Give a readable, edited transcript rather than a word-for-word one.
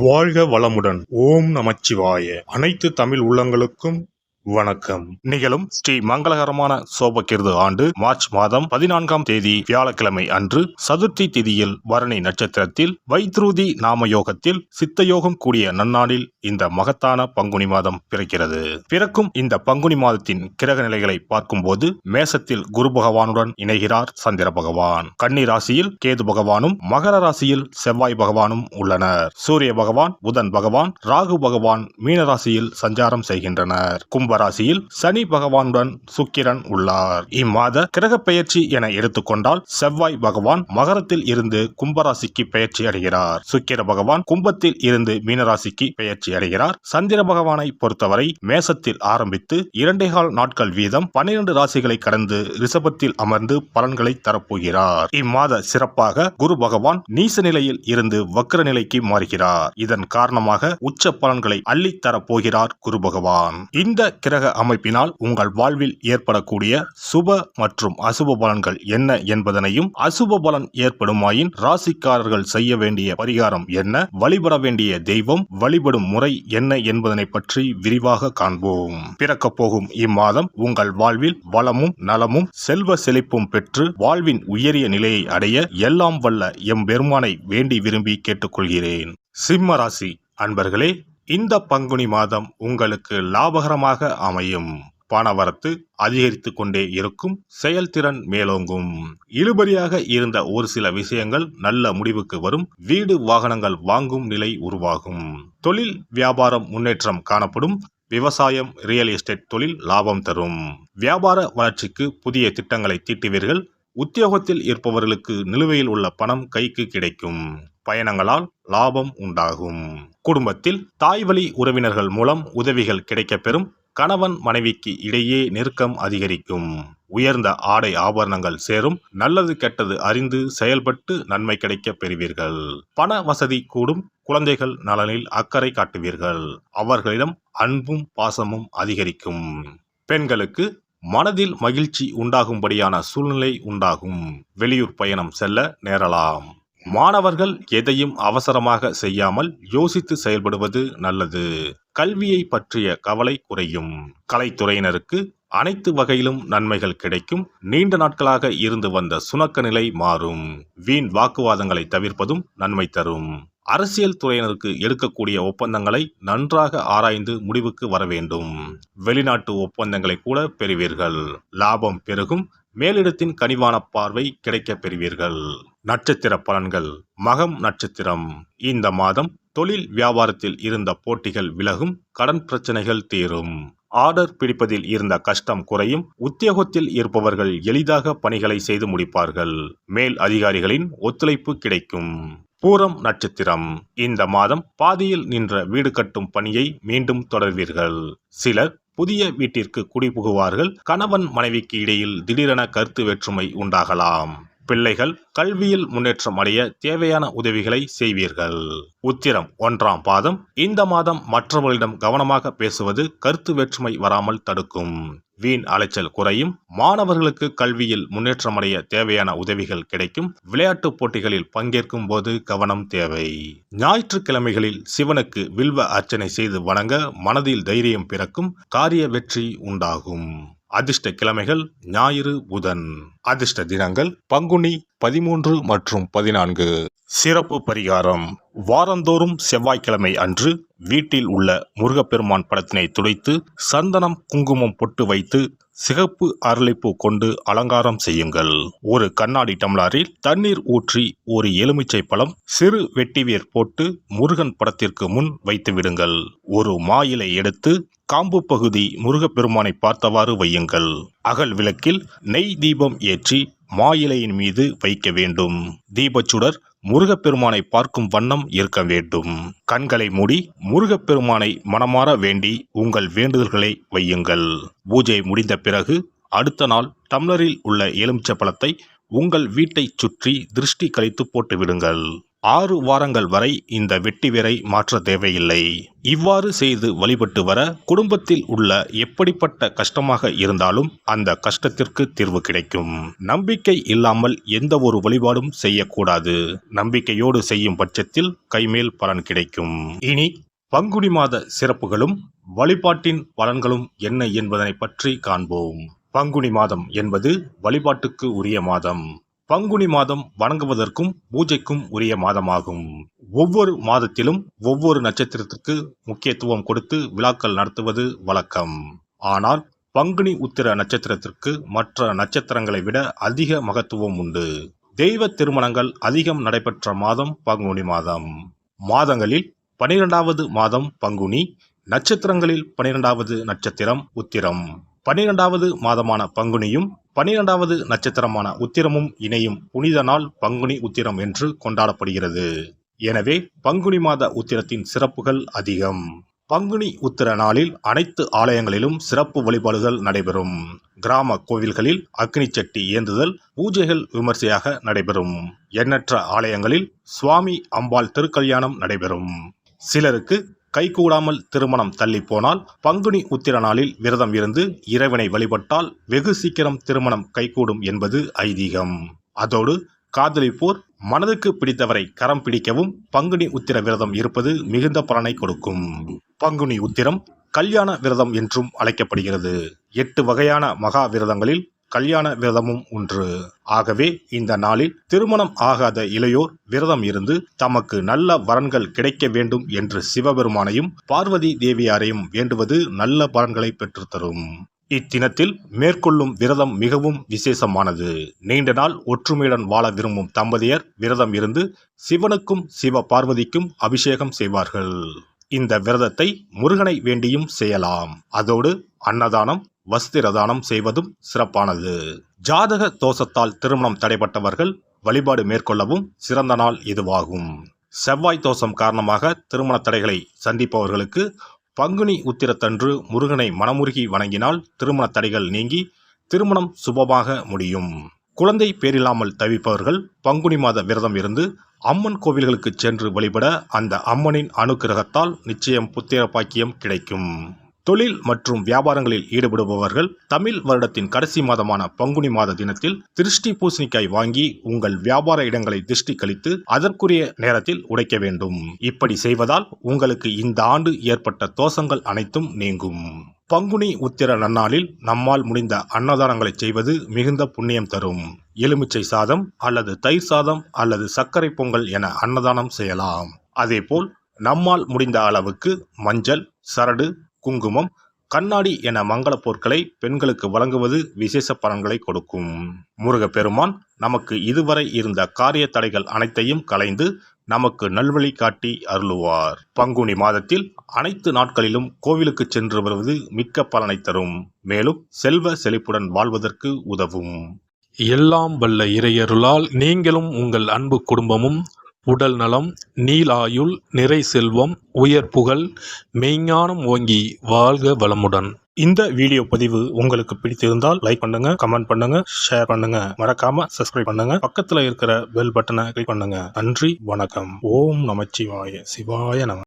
வாழ்க வளமுடன். ஓம் நமச்சிவாய. அனைத்து தமிழ் உள்ளங்களுக்கும் வணக்கம். நிகழும் ஸ்ரீ மங்களகரமான சோபகிருது ஆண்டு மார்ச் மாதம் 14ஆம் தேதி வியாழக்கிழமை அன்று சதுர்த்தி திதியில் பரணி நட்சத்திரத்தில் வைத்ருதி நாம யோகத்தில் சித்தயோகம் கூடிய நன்னாளில் இந்த மகத்தான பங்குனி மாதம் பிறக்கிறது. பிறக்கும் இந்த பங்குனி மாதத்தின் கிரக நிலைகளை பார்க்கும்போது மேசத்தில் குரு பகவானுடன் இணைகிறார் சந்திர பகவான். கன்னி ராசியில் கேது பகவானும் மகர ராசியில் செவ்வாய் பகவானும் உள்ளனர். சூரிய பகவான், புதன் பகவான், ராகு பகவான் மீனராசியில் சஞ்சாரம் செய்கின்றனர். ராசியில் சனி பகவானுடன் சுக்கிரன் உள்ளார். இம்மாத கிரக பெயர்ச்சி என எடுத்துக்கொண்டால் செவ்வாய் பகவான் மகரத்தில் இருந்து கும்பராசிக்கு பெயர்ச்சி அடைகிறார். சுக்கிர பகவான் கும்பத்தில் இருந்து மீனராசிக்கு பெயர்ச்சி அடைகிறார். சந்திர பகவானை பொறுத்தவரை மேசத்தில் ஆரம்பித்து 2.25 நாட்கள் வீதம் 12 ராசிகளை கடந்து ரிஷபத்தில் அமர்ந்து பலன்களை தரப்போகிறார். இம்மாத சிறப்பாக குரு பகவான் நீச நிலையில் இருந்து வக்ர நிலைக்கு மாறுகிறார். இதன் காரணமாக உச்ச பலன்களை அள்ளித் தரப்போகிறார் குரு பகவான். இந்த கிரக அமைப்பினால் உங்கள் வாழ்வில் ஏற்படக்கூடிய சுப மற்றும் அசுப பலன்கள் என்ன என்பதனையும், அசுப பலன் ஏற்படுமாயின் ராசிக்காரர்கள் செய்ய வேண்டிய பரிகாரம் என்ன, வழிபட வேண்டிய தெய்வம், வழிபடும் முறை என்ன என்பதனை பற்றி விரிவாக காண்போம். பிறக்கப் போகும் இம்மாதம் உங்கள் வாழ்வில் வளமும் நலமும் செல்வ செழிப்பும் பெற்று வாழ்வின் உயரிய நிலையை அடைய எல்லாம் வல்ல எம்பெருமானை வேண்டி விரும்பி கேட்டுக்கொள்கிறேன். சிம்ம ராசி அன்பர்களே, இந்த பங்குனி மாதம் உங்களுக்கு லாபகரமாக அமையும். பணவரத்து அதிகரித்து கொண்டே இருக்கும். செயல்திறன் மேலோங்கும். இழுபறியாக இருந்த ஒரு சில விஷயங்கள் நல்ல முடிவுக்கு வரும். வீடு வாகனங்கள் வாங்கும் நிலை உருவாகும். தொழில் வியாபாரம் முன்னேற்றம் காணப்படும். விவசாயம், ரியல் எஸ்டேட் தொழில் லாபம் தரும். வியாபார வளர்ச்சிக்கு புதிய திட்டங்களை தீட்டுவீர்கள். உத்தியோகத்தில் இருப்பவர்களுக்கு நிலுவையில் உள்ள பணம் கைக்கு கிடைக்கும். பயணங்களால் லாபம் உண்டாகும். குடும்பத்தில் தாய் வழி உறவினர்கள் மூலம் உதவிகள் கிடைக்கப்பெறும். கணவன் மனைவிக்கு இடையே நெருக்கம் அதிகரிக்கும். உயர்ந்த ஆடை ஆபரணங்கள் சேரும். நல்லது கெட்டது அறிந்து செயல்பட்டு நன்மை கிடைக்க பெறுவீர்கள். பண வசதி கூடும். குழந்தைகள் நலனில் அக்கறை காட்டுவீர்கள். அவர்களிடம் அன்பும் பாசமும் அதிகரிக்கும். பெண்களுக்கு மனதில் மகிழ்ச்சி உண்டாகும்படியான சூழ்நிலை உண்டாகும். வெளியூர் பயணம் செல்ல நேரலாம். மாணவர்கள் எதையும் அவசரமாக செய்யாமல் யோசித்து செயல்படுவது நல்லது. கல்வியை பற்றிய கவலை குறையும். கலைத்துறையினருக்கு அனைத்து வகையிலும் நன்மைகள் கிடைக்கும். நீண்ட நாட்களாக இருந்து வந்த சுணக்க நிலை மாறும். வீண் வாக்குவாதங்களை தவிர்ப்பதும் நன்மை தரும். அரசியல் துறையினருக்கு எடுக்கக்கூடிய ஒப்பந்தங்களை நன்றாக ஆராய்ந்து முடிவுக்கு வர வேண்டும். வெளிநாட்டு ஒப்பந்தங்களை கூட பெறுவீர்கள். லாபம் பெருகும். மேலிடத்தின் கனிவான பார்வை கிடைக்க பெறுவீர்கள். நட்சத்திர பலன்கள். மகம் நட்சத்திரம். இந்த மாதம் தொழில் வியாபாரத்தில் இருந்த போட்டிகள் விலகும். கடன் பிரச்சனைகள் தீரும். ஆர்டர் பிடிப்பதில் இருந்த கஷ்டம் குறையும். உத்தியோகத்தில் இருப்பவர்கள் எளிதாக பணிகளை செய்து முடிப்பார்கள். மேல் அதிகாரிகளின் ஒத்துழைப்பு கிடைக்கும். பூரம் நட்சத்திரம். இந்த மாதம் பாதியில் நின்ற வீடு கட்டும் பணியை மீண்டும் தொடர்வீர்கள். சிலர் புதிய வீட்டிற்கு குடிபுகுவார்கள். கணவன் மனைவிக்கு இடையில் திடீரென கருத்து வேற்றுமை உண்டாகலாம். பிள்ளைகள் கல்வியில் முன்னேற்றம் அடைய தேவையான உதவிகளை செய்வீர்கள். உத்திரம் 1ஆம் பாதம். இந்த மாதம் மற்றவர்களிடம் கவனமாக பேசுவது கருத்து வேற்றுமை வராமல் தடுக்கும். வீண் அலைச்சல் குறையும். மாணவர்களுக்கு கல்வியில் முன்னேற்றமடைய தேவையான உதவிகள் கிடைக்கும். விளையாட்டு போட்டிகளில் பங்கேற்கும் போது கவனம் தேவை. ஞாயிற்றுக்கிழமைகளில் சிவனுக்கு வில்வ அர்ச்சனை செய்து வணங்க மனதில் தைரியம் பிறக்கும். காரிய வெற்றி உண்டாகும். அதிர்ஷ்ட கிழமைகள் ஞாயிறு, புதன். அதிர்ஷ்ட தினங்கள் பங்குனி 13 மற்றும் 14. சிறப்பு பரிகாரம். வாரந்தோறும் செவ்வாய்க்கிழமை அன்று வீட்டில் உள்ள முருகப்பெருமான் படத்தினை துடைத்து சந்தனம் குங்குமம் பொட்டு வைத்து சிகப்பு அரளிப்பூ கொண்டு அலங்காரம் செய்யுங்கள். ஒரு கண்ணாடி டம்ளரில் தண்ணீர் ஊற்றி ஒரு எலுமிச்சை பழம், சிறு வெட்டிவேர் போட்டு முருகன் படத்திற்கு முன் வைத்து விடுங்கள். ஒரு மா இலை எடுத்து காம்பு பகுதி முருகப்பெருமானை பார்த்தவாறு வையுங்கள். அகல் விளக்கில் நெய் தீபம் ஏற்றி மா இலையின் மீது வைக்க வேண்டும். தீபச்சுடர் முருகப்பெருமானை பார்க்கும் வண்ணம் இருக்க வேண்டும். கண்களை மூடி முருகப்பெருமானை மனமாற வேண்டி உங்கள் வேண்டுதல்களை வையுங்கள். பூஜை முடிந்த பிறகு அடுத்த நாள் டம்ளரில் உள்ள எலுமிச்சை பழத்தை உங்கள் வீட்டை சுற்றி திருஷ்டி கழித்து போட்டு விடுங்கள். 6 வாரங்கள் வரை இந்த வெட்டி வேரை மாற்ற தேவையில்லை. இவ்வாறு செய்து வழிபட்டு வர குடும்பத்தில் உள்ள எப்படிப்பட்ட கஷ்டமாக இருந்தாலும் அந்த கஷ்டத்திற்கு தீர்வு கிடைக்கும். நம்பிக்கை இல்லாமல் எந்த ஒரு வழிபாடும் செய்யக்கூடாது. நம்பிக்கையோடு செய்யும் பட்சத்தில் கைமேல் பலன் கிடைக்கும். இனி பங்குனி மாத சிறப்புகளும் வழிபாட்டின் பலன்களும் என்ன என்பதனை பற்றி காண்போம். பங்குனி மாதம் என்பது வழிபாட்டுக்கு உரிய மாதம். பங்குனி மாதம் வணங்குவதற்கும் பூஜைக்கும் உரிய மாதமாகும். ஒவ்வொரு மாதத்திலும் ஒவ்வொரு நட்சத்திரத்திற்கு முக்கியத்துவம் கொடுத்து விழாக்கள் நடத்துவது வழக்கம். ஆனால் பங்குனி உத்திர நட்சத்திரத்திற்கு மற்ற நட்சத்திரங்களை விட அதிக மகத்துவம் உண்டு. தெய்வ திருமணங்கள் அதிகம் நடைபெற்ற மாதம் பங்குனி மாதம். மாதங்களில் 12வது மாதம் பங்குனி, நட்சத்திரங்களில் 12வது நட்சத்திரம் உத்திரம். 12வது மாதமான பங்குனியும் 12வது நட்சத்திரமான உத்திரமும் இணையும் புனித நாள் பங்குனி உத்திரம் என்று கொண்டாடப்படுகிறது. எனவே பங்குனி மாத உத்திரத்தின் சிறப்புகள் அதிகம். பங்குனி உத்திர நாளில் அனைத்து ஆலயங்களிலும் சிறப்பு வழிபாடுகள் நடைபெறும். கிராம கோவில்களில் அக்னி சட்டி ஏந்துதல், பூஜைகள் விமர்சையாக நடைபெறும். எண்ணற்ற ஆலயங்களில் சுவாமி அம்பாள் திருக்கல்யாணம் நடைபெறும். சிலருக்கு கைகூடாமல் திருமணம் தள்ளி போனால் பங்குனி உத்திர நாளில் விரதம் இருந்து இறைவனை வழிபட்டால் வெகு சீக்கிரம் திருமணம் கைகூடும் என்பது ஐதீகம். அதோடு காதலிப்போர் மனதுக்கு பிடித்தவரை கரம் பிடிக்கவும் பங்குனி உத்திர விரதம் இருப்பது மிகுந்த பலனை கொடுக்கும். பங்குனி உத்திரம் கல்யாண விரதம் என்றும் அழைக்கப்படுகிறது. 8 வகையான மகா விரதங்களில் கல்யாண விரதமும் ஒன்று. ஆகவே இந்த நாளில் திருமணம் ஆகாத இளையோர் விரதம் இருந்து தமக்கு நல்ல வரன்கள் கிடைக்க வேண்டும் என்று சிவபெருமானையும் பார்வதி தேவியாரையும் வேண்டுவது நல்ல பலன்களை பெற்றுத்தரும். இத்தினத்தில் மேற்கொள்ளும் விரதம் மிகவும் விசேஷமானது. நீண்ட நாள் ஒற்றுமையுடன் வாழ விரும்பும் தம்பதியர் விரதம் இருந்து சிவனுக்கும் சிவ பார்வதிக்கும் அபிஷேகம் செய்வார்கள். இந்த விரதத்தை முருகனை வேண்டியும் செய்யலாம். அதோடு அன்னதானம், வஸ்திரதானம் செய்வதும் சிறப்பானது. ஜாதக தோஷத்தால் திருமணம் தடைப்பட்டவர்கள் வழிபாடு மேற்கொள்ளவும் சிறந்த நாள் இதுவாகும். செவ்வாய் தோஷம் காரணமாக திருமண தடைகளை சந்திப்பவர்களுக்கு பங்குனி உத்திரத்தன்று முருகனை மனமுருகி வணங்கினால் திருமண தடைகள் நீங்கி திருமணம் சுபமாக முடியும். குழந்தை பேரில்லாமல் தவிப்பவர்கள் பங்குனி மாத விரதம் இருந்து அம்மன் கோவில்களுக்கு சென்று வழிபட அந்த அம்மனின் அனுக்கிரகத்தால் நிச்சயம் புத்திர பாக்கியம் கிடைக்கும். தொழில் மற்றும் வியாபாரங்களில் ஈடுபடுபவர்கள் தமிழ் வருடத்தின் கடைசி மாதமான பங்குனி மாத தினத்தில் திருஷ்டி பூசணிக்காய் வாங்கி உங்கள் வியாபார இடங்களை திருஷ்டி கழித்து அதற்குரிய நேரத்தில் உடைக்க வேண்டும். இப்படி செய்வதால் உங்களுக்கு இந்த ஆண்டு ஏற்பட்ட தோஷங்கள் அனைத்தும் நீங்கும். பங்குனி உத்திர நன்னாளில் நம்மால் முடிந்த அன்னதானங்களை செய்வது மிகுந்த புண்ணியம் தரும். எலுமிச்சை சாதம் அல்லது தயிர் சாதம் அல்லது சர்க்கரை பொங்கல் என அன்னதானம் செய்யலாம். அதேபோல் நம்மால் முடிந்த அளவுக்கு மஞ்சள், சரடு, குங்குமம், கண்ணாடி என மங்கள பொருட்களை பெண்களுக்கு வழங்குவது விசேஷ பலன்களை கொடுக்கும். முருகப்பெருமான் நமக்கு இதுவரை இருந்த காரிய தடைகள் அனைத்தையும் களைந்து நமக்கு நல்வழி காட்டி அருளுவார். பங்குனி மாதத்தில் அனைத்து நாட்களிலும் கோவிலுக்கு சென்று வருவது மிக்க பலனை தரும். மேலும் செல்வ செழிப்புடன் வாழ்வதற்கு உதவும். எல்லாம் வல்ல இறையருளால் நீங்களும் உங்கள் அன்பு குடும்பமும் உடல் நலம், நீலாயுள், நிறை செல்வம், உயர் புகழ், மெய்ஞானம் ஓங்கி வாழ்க வளமுடன். இந்த வீடியோ பதிவு உங்களுக்கு பிடித்திருந்தால் லைக் பண்ணுங்க, கமெண்ட் பண்ணுங்க, ஷேர் பண்ணுங்க, மறக்காம சப்ஸ்கிரைப் பண்ணுங்க, பக்கத்துல இருக்கிற பெல் பட்டனை கிளிக் பண்ணுங்க. நன்றி, வணக்கம். ஓம் நமச்சிவாய. சிவாய நம.